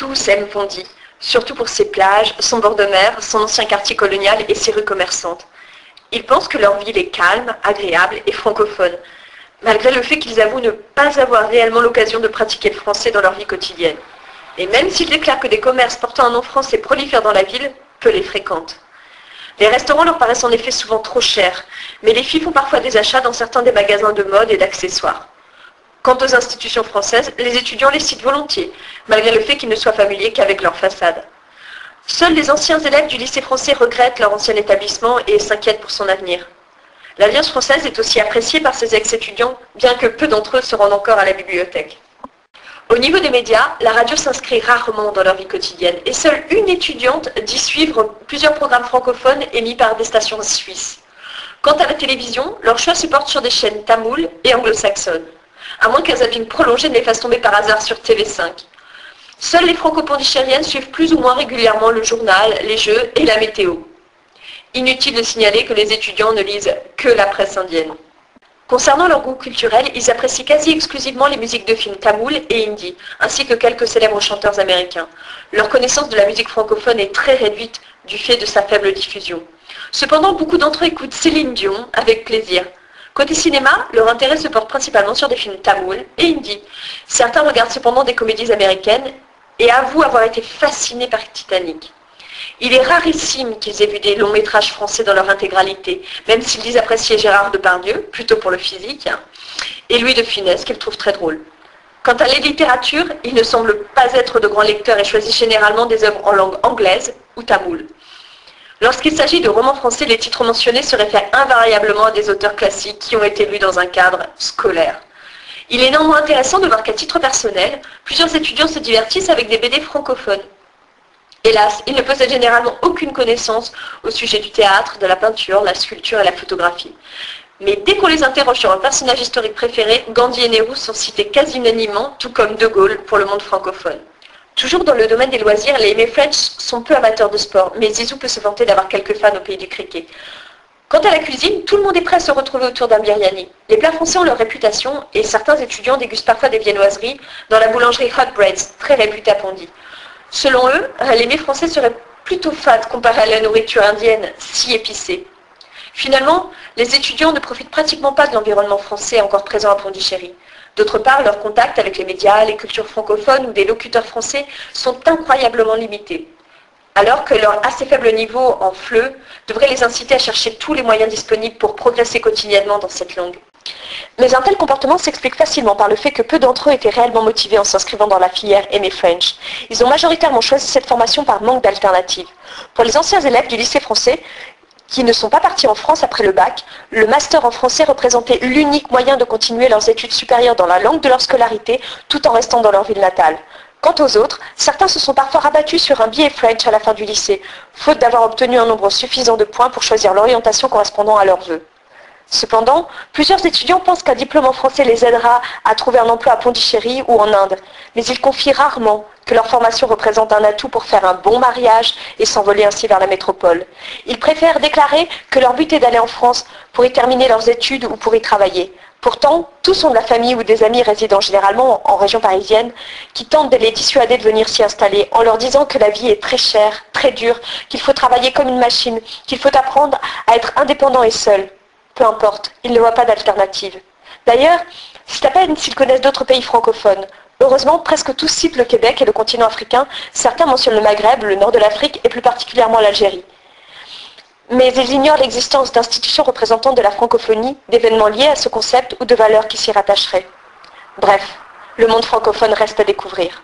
Tous aiment Bondy, surtout pour ses plages, son bord de mer, son ancien quartier colonial et ses rues commerçantes. Ils pensent que leur ville est calme, agréable et francophone, malgré le fait qu'ils avouent ne pas avoir réellement l'occasion de pratiquer le français dans leur vie quotidienne. Et même s'ils déclarent que des commerces portant un nom français prolifèrent dans la ville, peu les fréquentent. Les restaurants leur paraissent en effet souvent trop chers, mais les filles font parfois des achats dans certains des magasins de mode et d'accessoires. Quant aux institutions françaises, les étudiants les citent volontiers, malgré le fait qu'ils ne soient familiers qu'avec leur façade. Seuls les anciens élèves du lycée français regrettent leur ancien établissement et s'inquiètent pour son avenir. L'Alliance française est aussi appréciée par ses ex-étudiants, bien que peu d'entre eux se rendent encore à la bibliothèque. Au niveau des médias, la radio s'inscrit rarement dans leur vie quotidienne et seule une étudiante dit suivre plusieurs programmes francophones émis par des stations suisses. Quant à la télévision, leur choix se porte sur des chaînes tamoules et anglo-saxonnes, à moins qu'un zapping prolongé ne les fasse tomber par hasard sur TV5. Seules les franco-pondichériennes suivent plus ou moins régulièrement le journal, les jeux et la météo. Inutile de signaler que les étudiants ne lisent que la presse indienne. Concernant leur goût culturel, ils apprécient quasi exclusivement les musiques de films tamoul et hindi, ainsi que quelques célèbres chanteurs américains. Leur connaissance de la musique francophone est très réduite du fait de sa faible diffusion. Cependant, beaucoup d'entre eux écoutent Céline Dion avec plaisir. Côté cinéma, leur intérêt se porte principalement sur des films tamoul et hindi. Certains regardent cependant des comédies américaines et avouent avoir été fascinés par Titanic. Il est rarissime qu'ils aient vu des longs métrages français dans leur intégralité, même s'ils disent apprécier Gérard Depardieu, plutôt pour le physique, et Louis de Funès, qu'ils trouvent très drôle. Quant à la littérature, ils ne semblent pas être de grands lecteurs et choisissent généralement des œuvres en langue anglaise ou tamoul. Lorsqu'il s'agit de romans français, les titres mentionnés se réfèrent invariablement à des auteurs classiques qui ont été lus dans un cadre scolaire. Il est néanmoins intéressant de voir qu'à titre personnel, plusieurs étudiants se divertissent avec des BD francophones. Hélas, ils ne possèdent généralement aucune connaissance au sujet du théâtre, de la peinture, la sculpture et la photographie. Mais dès qu'on les interroge sur un personnage historique préféré, Gandhi et Nehru sont cités quasi unanimement, tout comme De Gaulle pour le monde francophone. Toujours dans le domaine des loisirs, les Aimé French sont peu amateurs de sport, mais Zizou peut se vanter d'avoir quelques fans au pays du cricket. Quant à la cuisine, tout le monde est prêt à se retrouver autour d'un biryani. Les plats français ont leur réputation et certains étudiants dégustent parfois des viennoiseries dans la boulangerie Hot Breads, très réputée à Bondy. Selon eux, les mets français seraient plutôt fades comparés à la nourriture indienne, si épicée. Finalement, les étudiants ne profitent pratiquement pas de l'environnement français encore présent à Pondichéry. D'autre part, leurs contacts avec les médias, les cultures francophones ou des locuteurs français sont incroyablement limités. Alors que leur assez faible niveau en FLE devrait les inciter à chercher tous les moyens disponibles pour progresser quotidiennement dans cette langue. Mais un tel comportement s'explique facilement par le fait que peu d'entre eux étaient réellement motivés en s'inscrivant dans la filière Aimé French. Ils ont majoritairement choisi cette formation par manque d'alternatives. Pour les anciens élèves du lycée français, qui ne sont pas partis en France après le bac, le master en français représentait l'unique moyen de continuer leurs études supérieures dans la langue de leur scolarité, tout en restant dans leur ville natale. Quant aux autres, certains se sont parfois rabattus sur un BA French à la fin du lycée, faute d'avoir obtenu un nombre suffisant de points pour choisir l'orientation correspondant à leurs vœux. Cependant, plusieurs étudiants pensent qu'un diplôme en français les aidera à trouver un emploi à Pondichéry ou en Inde, mais ils confient rarement que leur formation représente un atout pour faire un bon mariage et s'envoler ainsi vers la métropole. Ils préfèrent déclarer que leur but est d'aller en France pour y terminer leurs études ou pour y travailler. Pourtant, tous ont de la famille ou des amis résidant généralement en région parisienne qui tentent de les dissuader de venir s'y installer en leur disant que la vie est très chère, très dure, qu'il faut travailler comme une machine, qu'il faut apprendre à être indépendant et seul. Peu importe, ils ne voient pas d'alternative. D'ailleurs, c'est à peine s'ils connaissent d'autres pays francophones. Heureusement, presque tous citent le Québec et le continent africain. Certains mentionnent le Maghreb, le nord de l'Afrique et plus particulièrement l'Algérie. Mais ils ignorent l'existence d'institutions représentantes de la francophonie, d'événements liés à ce concept ou de valeurs qui s'y rattacheraient. Bref, le monde francophone reste à découvrir.